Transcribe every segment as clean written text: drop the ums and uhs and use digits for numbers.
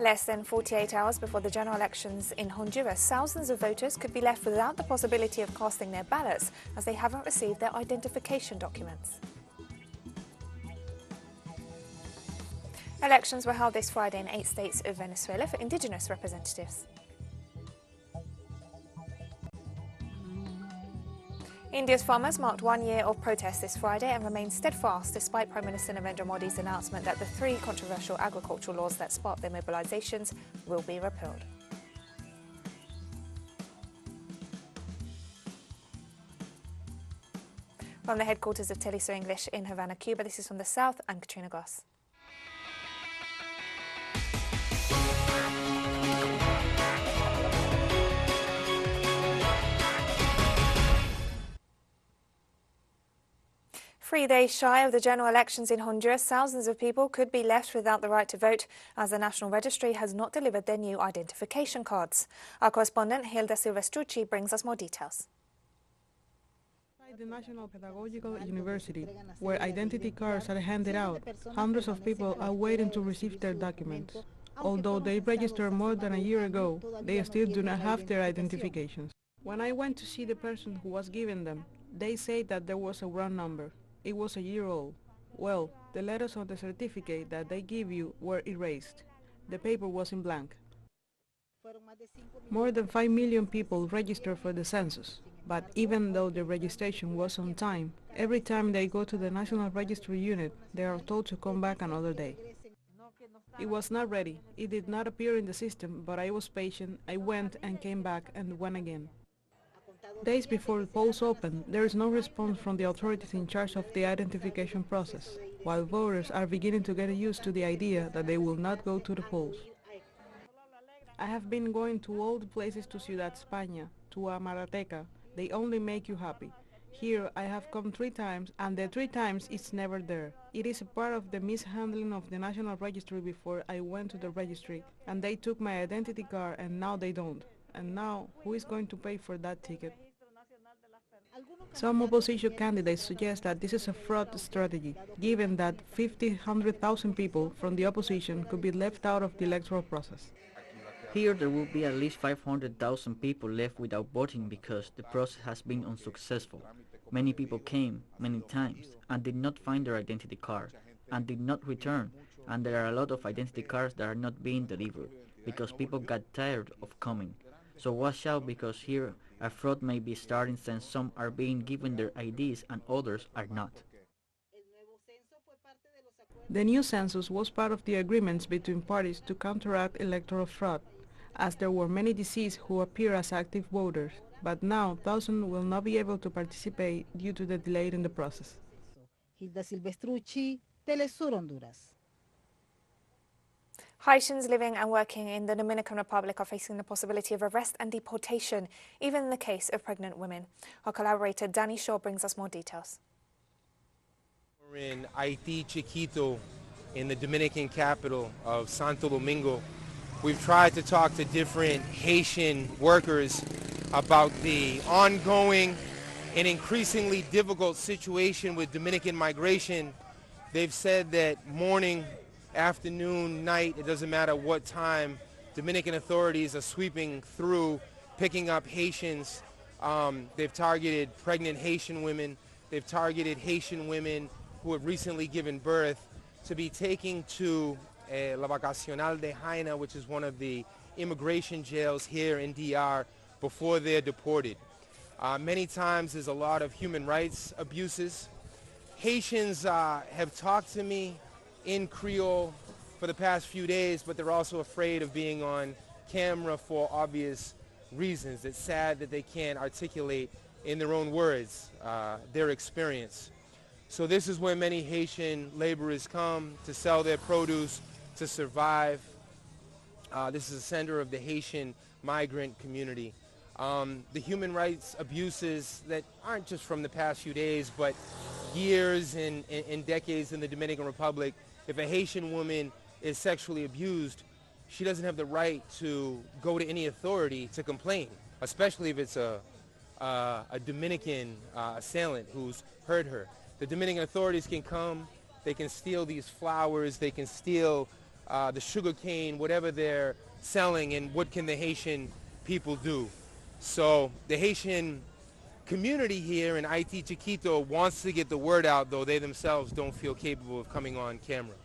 Less than 48 hours before the general elections in Honduras, thousands of voters could be left without the possibility of casting their ballots as they haven't received their identification documents. Elections were held this Friday in 8 states of Venezuela for indigenous representatives. India's farmers marked 1 year of protests this Friday and remained steadfast despite Prime Minister Narendra Modi's announcement that the 3 controversial agricultural laws that sparked their mobilisations will be repealed. From the headquarters of teleSUR English in Havana, Cuba, this is From the South, I'm Katrina Goss. Three days shy of the general elections in Honduras, thousands of people could be left without the right to vote as the National Registry has not delivered their new identification cards. Our correspondent Hilda Silvestrucci brings us more details. The National Pedagogical University, where identity cards are handed out, hundreds of people are waiting to receive their documents. Although they registered more than a year ago, they still do not have their identifications. When I went to see the person who was giving them, they said that there was a wrong number. It was a year old. Well, the letters on the certificate that they give you were erased. The paper was in blank. More than 5 million people registered for the census, but even though the registration was on time, every time they go to the National Registry unit, they are told to come back another day. It was not ready. It did not appear in the system, but I was patient. I went and came back and went again. Days before the polls open, there is no response from the authorities in charge of the identification process, while voters are beginning to get used to the idea that they will not go to the polls. I have been going to all the places to Ciudad España, to Amarateca. They only make you happy. Here I have come 3 times, and the 3 times it's never there. It is a part of the mishandling of the National Registry before I went to the registry, and they took my identity card and now they don't. And now, who is going to pay for that ticket? Some opposition candidates suggest that this is a fraud strategy, given that 100,000 people from the opposition could be left out of the electoral process. Here there will be at least 500,000 people left without voting because the process has been unsuccessful. Many people came many times and did not find their identity card and did not return, and there are a lot of identity cards that are not being delivered because people got tired of coming. So watch out, because here a fraud may be starting since some are being given their IDs and others are not. The new census was part of the agreements between parties to counteract electoral fraud, as there were many deceased who appear as active voters, but now thousands will not be able to participate due to the delay in the process. Hilda Silvestrucci, teleSUR, Honduras. Haitians living and working in the Dominican Republic are facing the possibility of arrest and deportation, even in the case of pregnant women. Our collaborator Danny Shaw brings us more details. We're in Haiti, Chiquito, in the Dominican capital of Santo Domingo. We've tried to talk to different Haitian workers about the ongoing and increasingly difficult situation with Dominican migration. They've said that morning, afternoon, night, it doesn't matter what time, Dominican authorities are sweeping through, picking up Haitians. They've targeted pregnant Haitian women. They've targeted Haitian women who have recently given birth to be taken to La Vacacional de Jaina, which is one of the immigration jails here in DR, before they're deported. Many times there's a lot of human rights abuses. Haitians have talked to me in Creole for the past few days, but they're also afraid of being on camera for obvious reasons. It's sad that they can't articulate in their own words their experience. So this is where many Haitian laborers come to sell their produce, to survive. This is the center of the Haitian migrant community. The human rights abuses that aren't just from the past few days, but years and decades in the Dominican Republic. If a Haitian woman is sexually abused, she doesn't have the right to go to any authority to complain, especially if it's a Dominican assailant who's hurt her. The Dominican authorities can come, they can steal these flowers, they can steal the sugar cane, whatever they're selling, and what can the Haitian people do. So the Haitian community here in IT Chiquito wants to get the word out, though they themselves don't feel capable of coming on camera.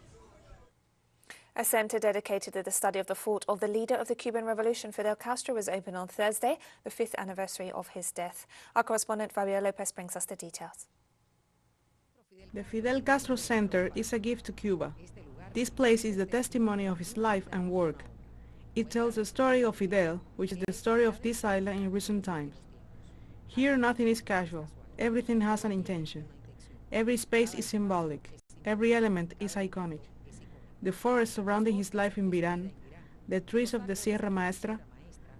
A center dedicated to the study of the thought of the leader of the Cuban Revolution, Fidel Castro, was opened on Thursday, the 5th anniversary of his death. Our correspondent Fabio Lopez brings us the details. The Fidel Castro Center is a gift to Cuba. This place is the testimony of his life and work. It tells the story of Fidel, which is the story of this island in recent times. Here nothing is casual. Everything has an intention. Every space is symbolic. Every element is iconic. The forest surrounding his life in Virán, the trees of the Sierra Maestra,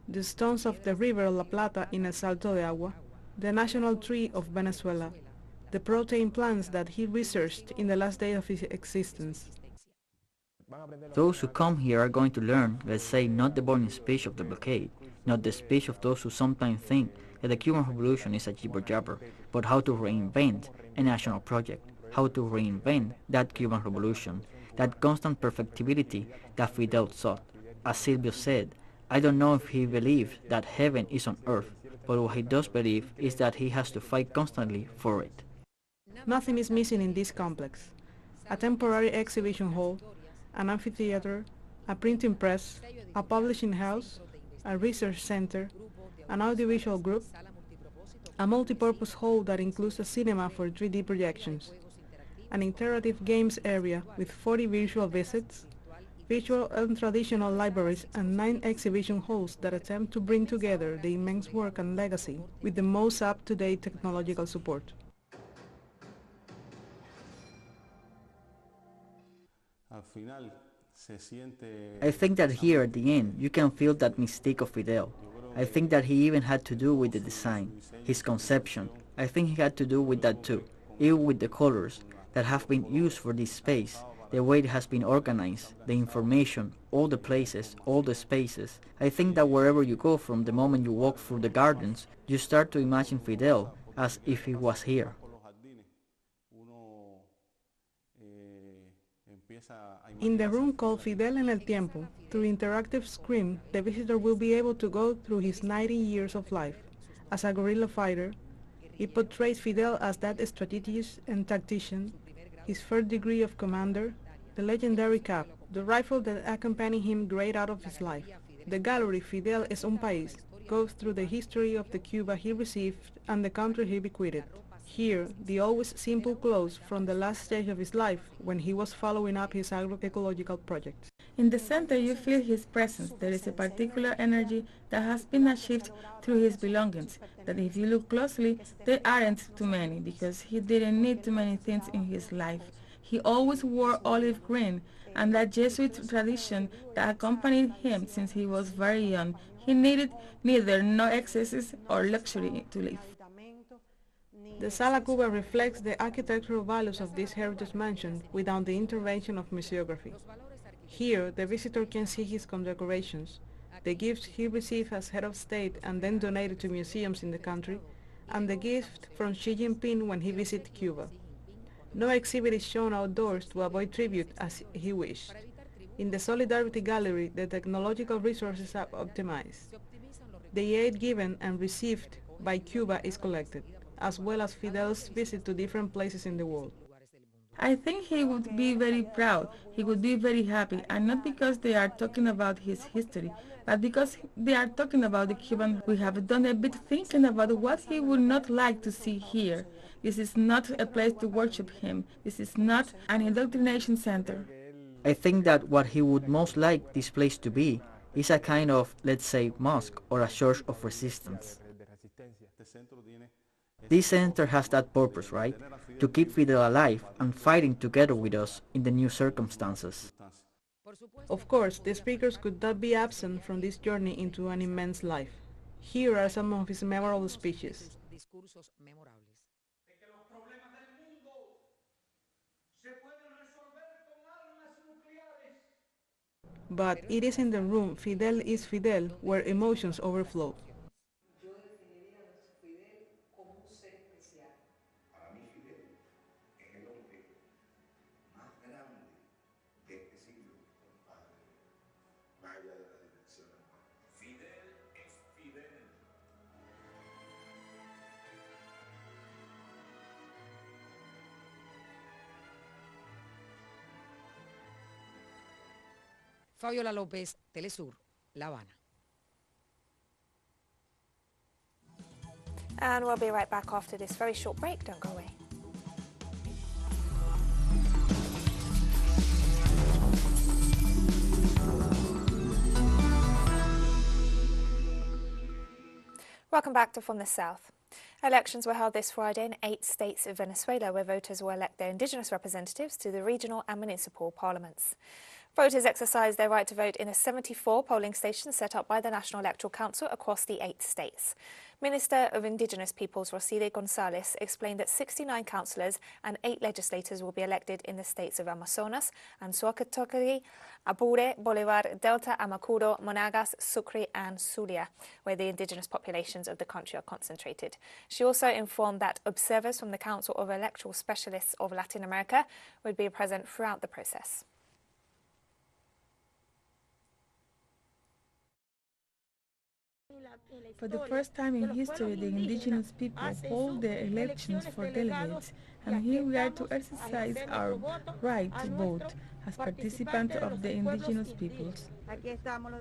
the stones of the river La Plata in El Salto de Agua, the national tree of Venezuela, the protein plants that he researched in the last day of his existence. Those who come here are going to learn, let's say, not the boring speech of the blockade, not the speech of those who sometimes think that the Cuban Revolution is a jibber-jabber, but how to reinvent a national project, how to reinvent that Cuban Revolution, that constant perfectibility that Fidel sought. As Silvio said, I don't know if he believes that heaven is on earth, but what he does believe is that he has to fight constantly for it. Nothing is missing in this complex. A temporary exhibition hall, an amphitheater, a printing press, a publishing house, a research center, an audiovisual group, a multipurpose hall that includes a cinema for 3D projections, an interactive games area with 40 virtual visits, virtual and traditional libraries, and 9 exhibition halls that attempt to bring together the immense work and legacy with the most up-to-date technological support. I think that here at the end you can feel that mystique of Fidel. I think that he even had to do with the design, his conception. I think he had to do with that too, even with the colors that have been used for this space, the way it has been organized, the information, all the places, all the spaces. I think that wherever you go from the moment you walk through the gardens, you start to imagine Fidel as if he was here. In the room called Fidel en el Tiempo, through interactive screen, the visitor will be able to go through his 90 years of life. As a guerrilla fighter, it portrays Fidel as that strategist and tactician, his first degree of commander, the legendary cap, the rifle that accompanied him great out of his life. The gallery Fidel es un país goes through the history of the Cuba he received and the country he bequeathed. Here, the always simple clothes from the last stage of his life when he was following up his agroecological project. In the center you feel his presence. There is a particular energy that has been achieved through his belongings, that if you look closely, they aren't too many, because he didn't need too many things in his life. He always wore olive green, and that Jesuit tradition that accompanied him since he was very young. He needed neither no excesses or luxury to live. The Sala Cuba reflects the architectural values of this heritage mansion without the intervention of museography. Here, the visitor can see his condecorations, the gifts he received as head of state and then donated to museums in the country, and the gift from Xi Jinping when he visited Cuba. No exhibit is shown outdoors to avoid tribute as he wished. In the Solidarity Gallery, the technological resources are optimized. The aid given and received by Cuba is collected, as well as Fidel's visit to different places in the world. I think he would be very proud, he would be very happy, and not because they are talking about his history, but because they are talking about the Cuban. We have done a bit thinking about what he would not like to see here. This is not a place to worship him. This is not an indoctrination center. I think that what he would most like this place to be is a kind of, let's say, mosque or a church of resistance. This center has that purpose, right? To keep Fidel alive and fighting together with us in the new circumstances. Of course, the speakers could not be absent from this journey into an immense life. Here are some of his memorable speeches. But it is in the room Fidel is Fidel where emotions overflow. Para mí Fidel es el hombre más grande de este siglo, compadre. Fabiola López, teleSUR, La Habana. And we'll be right back after this very short break. Don't go away. Welcome back to From the South. Elections were held this Friday in 8 states of Venezuela, where voters will elect their indigenous representatives to the regional and municipal parliaments. Voters exercised their right to vote in 74 polling stations set up by the National Electoral Council across the 8 states. Minister of Indigenous Peoples Rosile Gonzalez explained that 69 councillors and 8 legislators will be elected in the states of Amazonas, Anzoátegui, Apure, Bolivar, Delta, Amacuro, Monagas, Sucre and Zulia, where the indigenous populations of the country are concentrated. She also informed that observers from the Council of Electoral Specialists of Latin America would be present throughout the process. For the first time in history, the indigenous people hold their elections for delegates, and here we are to exercise our right to vote as participants of the indigenous peoples.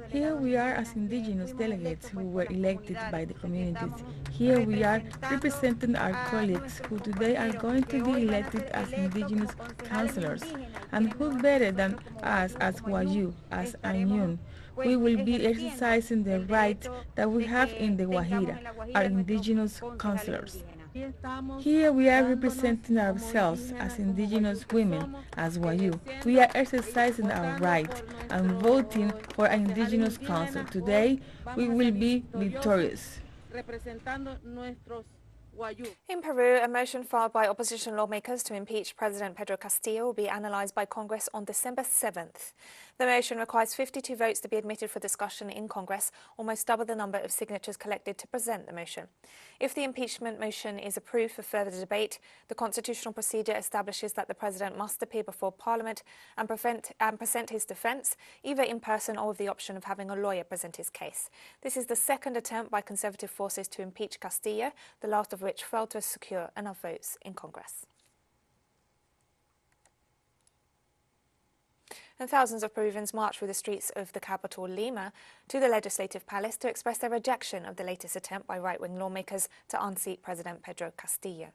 Here we are as indigenous delegates who were elected by the communities. Here we are representing our colleagues who today are going to be elected as indigenous councillors. And who better than us as Guayú, as Anyun? We will be exercising the right that we have in the Guajira, our indigenous councillors. Here we are representing ourselves as indigenous women, as Guayú. We are exercising our right and voting for an indigenous council. Today we will be victorious. In Peru, a motion filed by opposition lawmakers to impeach President Pedro Castillo will be analysed by Congress on December 7th. The motion requires 52 votes to be admitted for discussion in Congress, almost double the number of signatures collected to present the motion. If the impeachment motion is approved for further debate, the constitutional procedure establishes that the president must appear before Parliament and present his defence, either in person or with the option of having a lawyer present his case. This is the second attempt by Conservative forces to impeach Castillo, the last of which failed to secure enough votes in Congress. And thousands of Peruvians marched through the streets of the capital, Lima, to the Legislative Palace to express their rejection of the latest attempt by right-wing lawmakers to unseat President Pedro Castillo.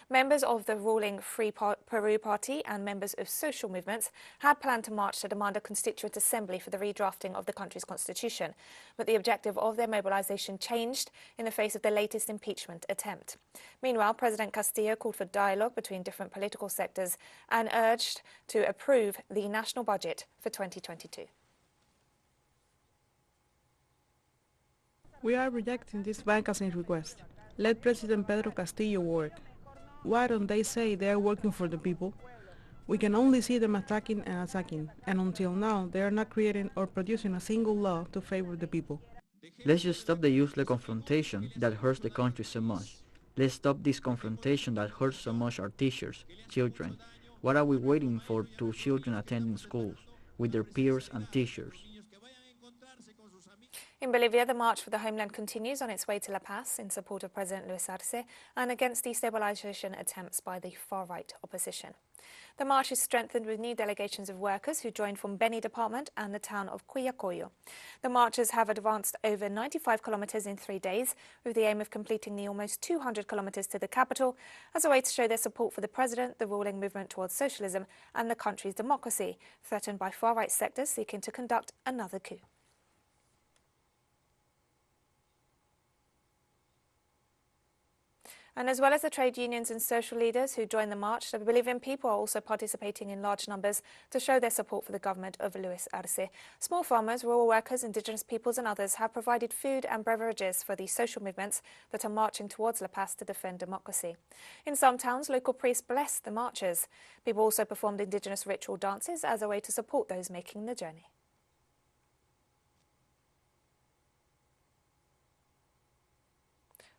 Members of the ruling Free Peru Party and members of social movements had planned to march to demand a constituent assembly for the redrafting of the country's constitution, but the objective of their mobilization changed in the face of the latest impeachment attempt. Meanwhile, President Castillo called for dialogue between different political sectors and urged to approve the national budget for 2022. We are rejecting this vacancy request. Let President Pedro Castillo work. Why don't they say they are working for the people? We can only see them attacking, and until now they are not creating or producing a single law to favor the people. Let's just stop the useless confrontation that hurts the country so much. Let's stop this confrontation that hurts so much our teachers, children. What are we waiting for to children attending schools with their peers and teachers? In Bolivia, the March for the Homeland continues on its way to La Paz in support of President Luis Arce and against destabilization attempts by the far-right opposition. The march is strengthened with new delegations of workers who joined from Beni Department and the town of Quillacollo. The marchers have advanced over 95 kilometers in 3 days with the aim of completing the almost 200 kilometers to the capital as a way to show their support for the president, the ruling movement towards socialism and the country's democracy, threatened by far-right sectors seeking to conduct another coup. And as well as the trade unions and social leaders who joined the march, the Bolivian people are also participating in large numbers to show their support for the government of Luis Arce. Small farmers, rural workers, indigenous peoples and others have provided food and beverages for the social movements that are marching towards La Paz to defend democracy. In some towns, local priests blessed the marchers. People also performed indigenous ritual dances as a way to support those making the journey.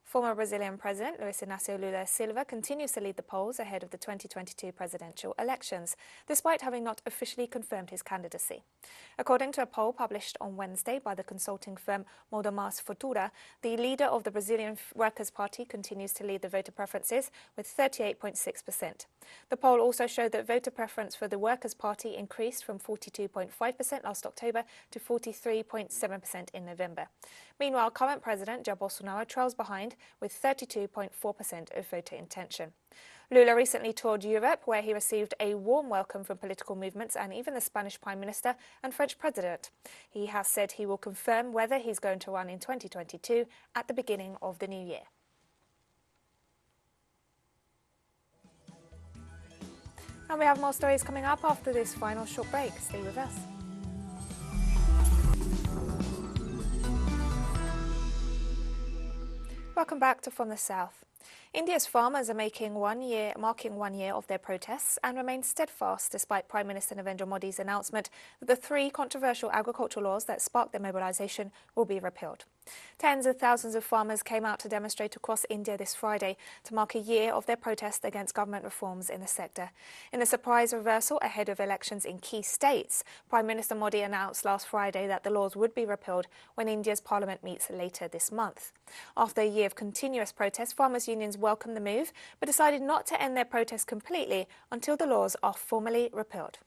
Former Brazilian President Luiz Inácio Lula da Silva continues to lead the polls ahead of the 2022 presidential elections, despite having not officially confirmed his candidacy. According to a poll published on Wednesday by the consulting firm Mas Futura, the leader of the Brazilian Workers' Party continues to lead the voter preferences with 38.6%. The poll also showed that voter preference for the Workers' Party increased from 42.5% last October to 43.7% in November. Meanwhile, current President Jair Bolsonaro trails behind with 32.4% of voter intention. Lula recently toured Europe, where he received a warm welcome from political movements and even the Spanish Prime Minister and French President. He has said he will confirm whether he's going to run in 2022 at the beginning of the new year. And we have more stories coming up after this final short break. Stay with us. Welcome back to From the South. India's farmers are marking 1 year of their protests and remain steadfast despite Prime Minister Narendra Modi's announcement that the 3 controversial agricultural laws that sparked their mobilisation will be repealed. Tens of thousands of farmers came out to demonstrate across India this Friday to mark a year of their protest against government reforms in the sector. In a surprise reversal ahead of elections in key states, Prime Minister Modi announced last Friday that the laws would be repealed when India's parliament meets later this month. After a year of continuous protests, farmers' unions welcomed the move but decided not to end their protests completely until the laws are formally repealed.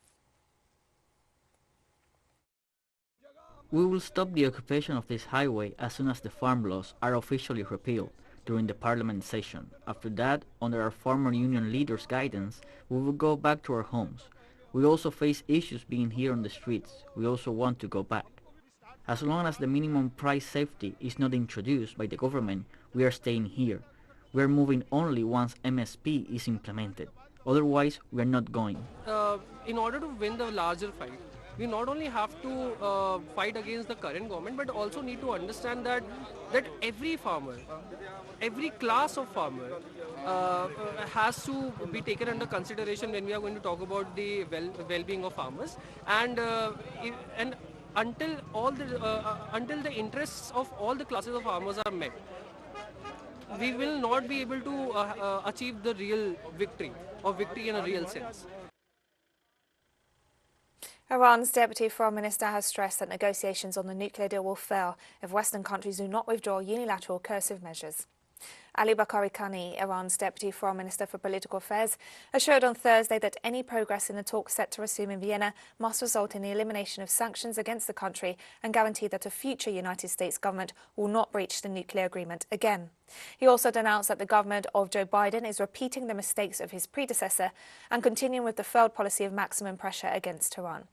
We will stop the occupation of this highway as soon as the farm laws are officially repealed during the parliament session. After that, under our farmer union leaders' guidance, we will go back to our homes. We also face issues being here on the streets. We also want to go back. As long as the minimum price safety is not introduced by the government, we are staying here. We are moving only once MSP is implemented. Otherwise, we are not going. In order to win the larger fight, we not only have to fight against the current government, but also need to understand that every farmer, every class of farmer has to be taken under consideration when we are going to talk about the well-being of farmers, and until the interests of all the classes of farmers are met, we will not be able to achieve the real victory, or victory in a real sense. Iran's Deputy Foreign Minister has stressed that negotiations on the nuclear deal will fail if Western countries do not withdraw unilateral coercive measures. Ali Bagheri Kani, Iran's Deputy Foreign Minister for Political Affairs, assured on Thursday that any progress in the talks set to resume in Vienna must result in the elimination of sanctions against the country and guarantee that a future United States government will not breach the nuclear agreement again. He also denounced that the government of Joe Biden is repeating the mistakes of his predecessor and continuing with the failed policy of maximum pressure against Tehran.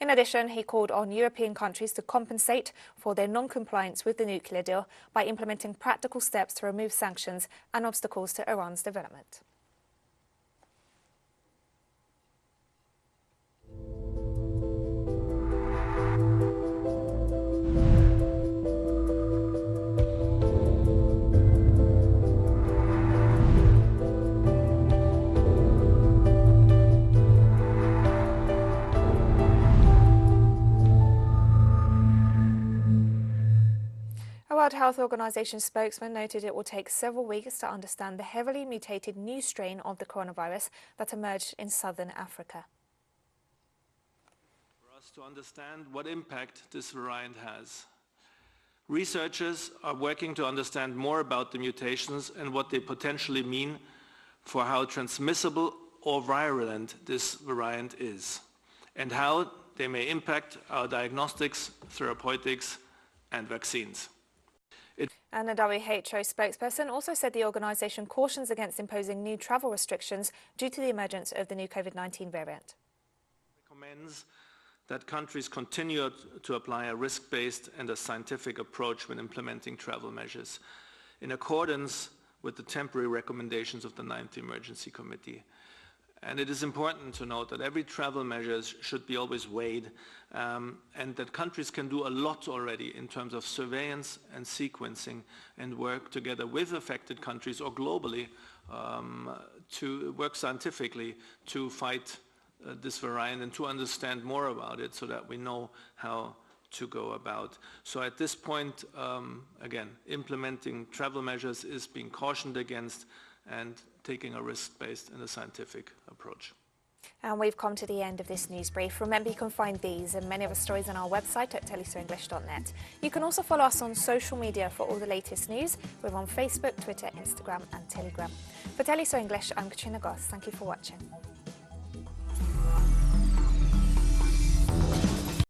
In addition, he called on European countries to compensate for their non-compliance with the nuclear deal by implementing practical steps to remove sanctions and obstacles to Iran's development. A World Health Organization spokesman noted it will take several weeks to understand the heavily mutated new strain of the coronavirus that emerged in southern Africa. For us to understand what impact this variant has. Researchers are working to understand more about the mutations and what they potentially mean for how transmissible or virulent this variant is, and how they may impact our diagnostics, therapeutics, and vaccines. And a WHO spokesperson also said the organisation cautions against imposing new travel restrictions due to the emergence of the new COVID-19 variant. It recommends that countries continue to apply a risk-based and a scientific approach when implementing travel measures, in accordance with the temporary recommendations of the 9th Emergency Committee. And it is important to note that every travel measure should be always weighed, and that countries can do a lot already in terms of surveillance and sequencing, and work together with affected countries or globally to work scientifically to fight this variant and to understand more about it, so that we know how to go about. So at this point, again, implementing travel measures is being cautioned against and taking a risk-based and a scientific approach. And we've come to the end of this news brief. Remember, you can find these and many other stories on our website at telesurenglish.net. You can also follow us on social media for all the latest news. We're on Facebook, Twitter, Instagram and Telegram. For teleSUR English, I'm Katrina Goss. Thank you for watching.